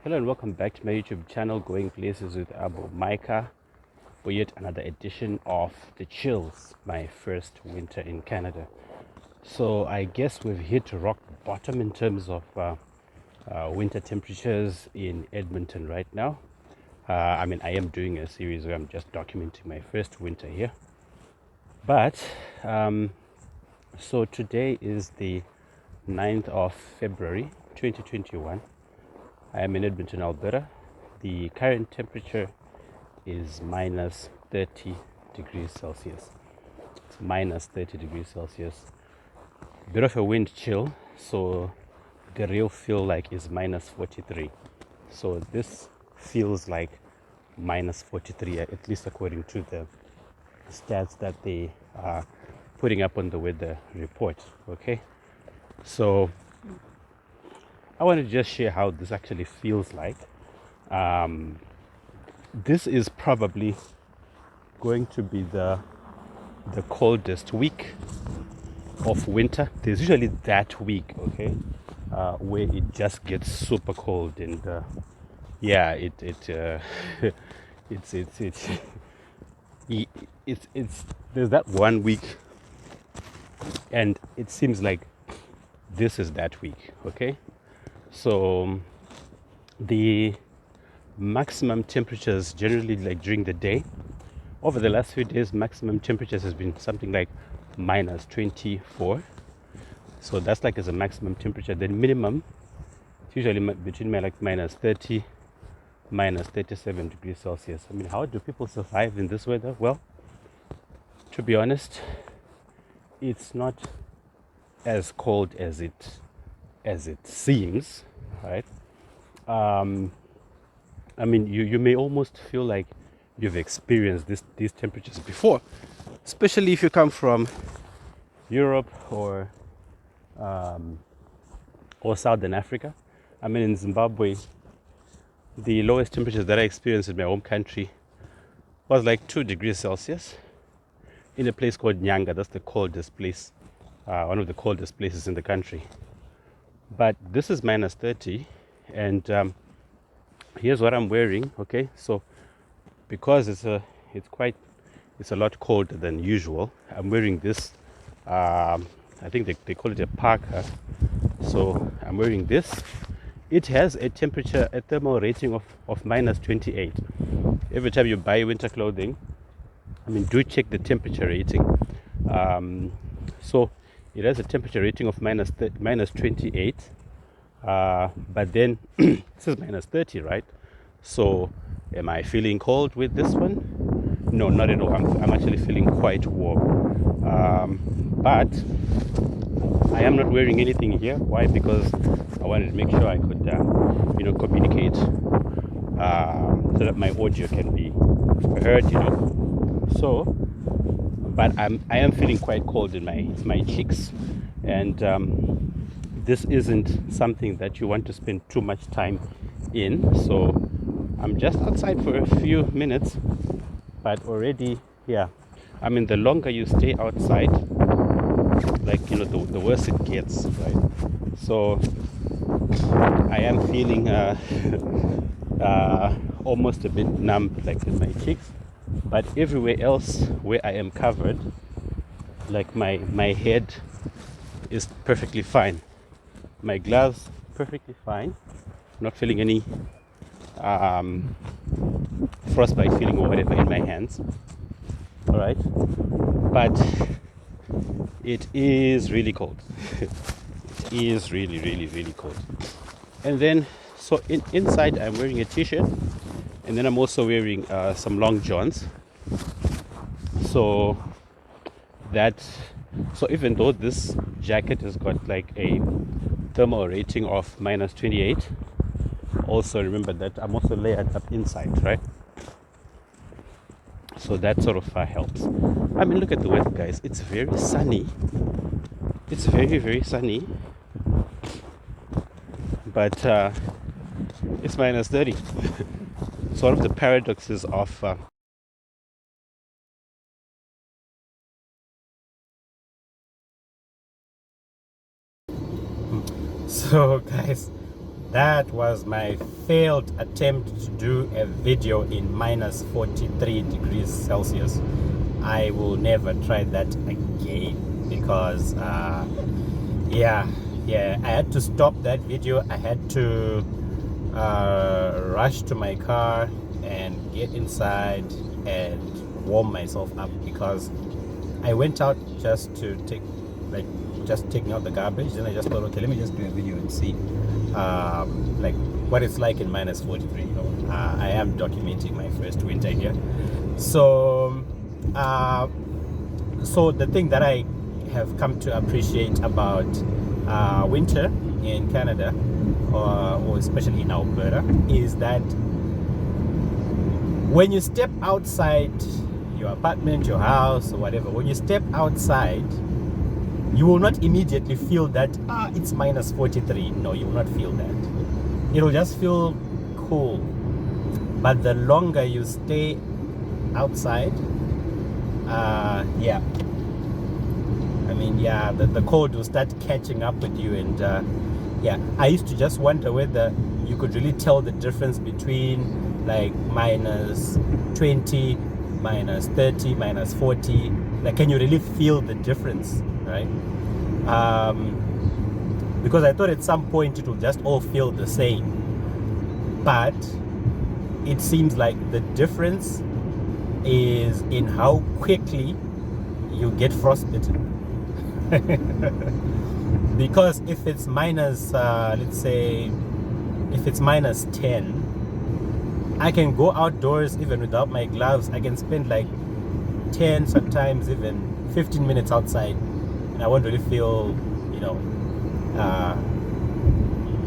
Hello and welcome back to my YouTube channel, Going Places with Abu Micah, for yet another edition of The Chills, my first winter in Canada. So I guess we've hit rock bottom in terms of winter temperatures in Edmonton right now. I am doing a series where I'm just documenting my first winter here. But, so today is the 9th of February 2021. I am in Edmonton, Alberta. The current temperature is minus 30 degrees Celsius. It's minus 30 degrees Celsius. Bit of a wind chill, so the real feel like is minus 43. So this feels like minus 43, at least according to the stats that they are putting up on the weather report. Okay, so I want to just share how this actually feels like. This is probably going to be the coldest week of winter. There's usually that week, okay, where it just gets super cold, and yeah, it's it's there's that one week, and it seems like this is that week, okay. So the maximum temperatures generally, like during the day, over the last few days, maximum temperatures has been something like minus 24. So that's like as a maximum temperature. Then minimum, it's usually between like minus 30, minus 37 degrees Celsius. I mean, how do people survive in this weather? Well, to be honest, it's not as cold as it seems, right? I mean, you may almost feel like you've experienced these temperatures before, especially if you come from Europe or Southern Africa. I mean, in Zimbabwe, the lowest temperatures that I experienced in my home country was like 2 degrees Celsius in a place called Nyanga. That's the coldest place, one of the coldest places in the country. But this is minus 30, and here's what I'm wearing. Okay, so because it's a lot colder than usual, I'm wearing this. I think they call it a parka. So I'm wearing this. It has a thermal rating of minus 28. Every time you buy winter clothing, I mean, do check the temperature rating. So it has a temperature rating of minus 28. But then this is minus 30, right? So am I feeling cold with this one? No, not at all. I'm actually feeling quite warm. But I am not wearing anything here. Why? Because I wanted to make sure I could, communicate so that my audio can be heard. So, but I am feeling quite cold in my cheeks, and this isn't something that you want to spend too much time in. So I'm just outside for a few minutes, but already, yeah. I mean, the longer you stay outside, like the worse it gets, right? So I am feeling almost a bit numb, like in my cheeks, but everywhere else where I am covered, like my head is perfectly fine, my gloves perfectly fine, not feeling any frostbite feeling or whatever in my hands. All right, but it is really cold. It is really, really, really cold. And then, so inside, I'm wearing a t-shirt, and then I'm also wearing some long johns. So that, so even though this jacket has got like a thermal rating of minus 28, also remember that I'm also layered up inside, right? So that sort of helps. I mean, look at the weather, guys. It's very sunny. It's very, very sunny. But it's minus 30. Sort of the paradoxes of so guys, that was my failed attempt to do a video in minus 43 degrees Celsius. I will never try that again because yeah, I had to stop that video. I had to rush to my car and get inside and warm myself up because I went out just to taking out the garbage. Then I just thought, okay, let me just do a video and see like what it's like in minus 43. I am documenting my first winter here. So so the thing that I have come to appreciate about winter in Canada, or especially in Alberta, is that when you step outside your apartment, your house, or whatever, when you step outside, you will not immediately feel that it's minus 43. No, you will not feel that. It'll just feel cool. But the longer you stay outside, yeah, I mean, yeah, the cold will start catching up with you. And yeah, I used to just wonder whether you could really tell the difference between like minus 20, minus 30, minus 40. Like, can you really feel the difference, right? Because I thought at some point it will just all feel the same. But it seems like the difference is in how quickly you get frostbitten. Because if it's minus, let's say, if it's minus 10, I can go outdoors even without my gloves. I can spend like 10, sometimes even 15 minutes outside, and I won't really feel, you know,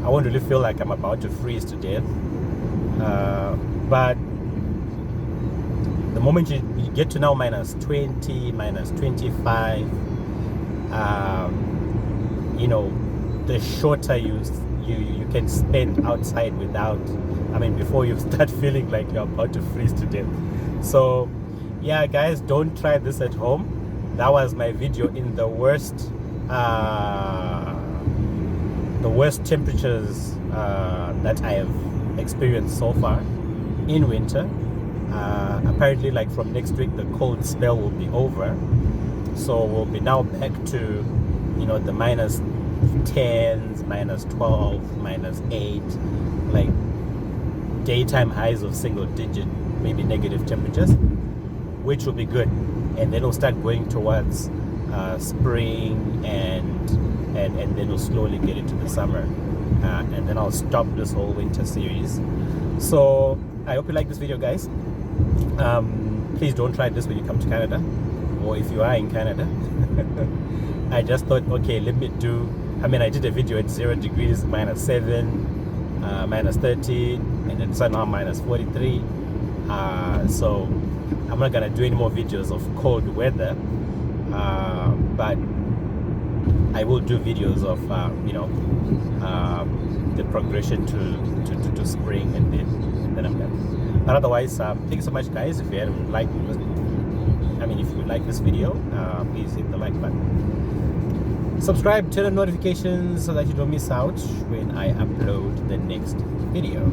I won't really feel like I'm about to freeze to death. But the moment you get to now minus 20, minus 25, you know, the shorter you can spend outside without, I mean, before you start feeling like you're about to freeze to death. So yeah, guys, don't try this at home. That was my video in the worst temperatures that I have experienced so far in winter. Apparently, like from next week, the cold spell will be over, so we'll be now back to, you know, the minus 10s, minus 12, minus 8, like daytime highs of single digit, maybe negative temperatures, which will be good. And then we'll start going towards spring, and then we'll slowly get into the summer, and then I'll stop this whole winter series. So I hope you like this video, guys. Please don't try this when you come to Canada, or if you are in Canada. I just thought, okay, let me do, I mean, I did a video at 0 degrees, minus 7, minus 30, and then somehow minus 43. So I'm not gonna do any more videos of cold weather, but I will do videos of you know, the progression to spring, and then I'm done. But otherwise, thank you so much, guys. If you haven't liked, I mean, if you like this video, please hit the like button. Subscribe, turn on notifications so that you don't miss out when I upload the next video.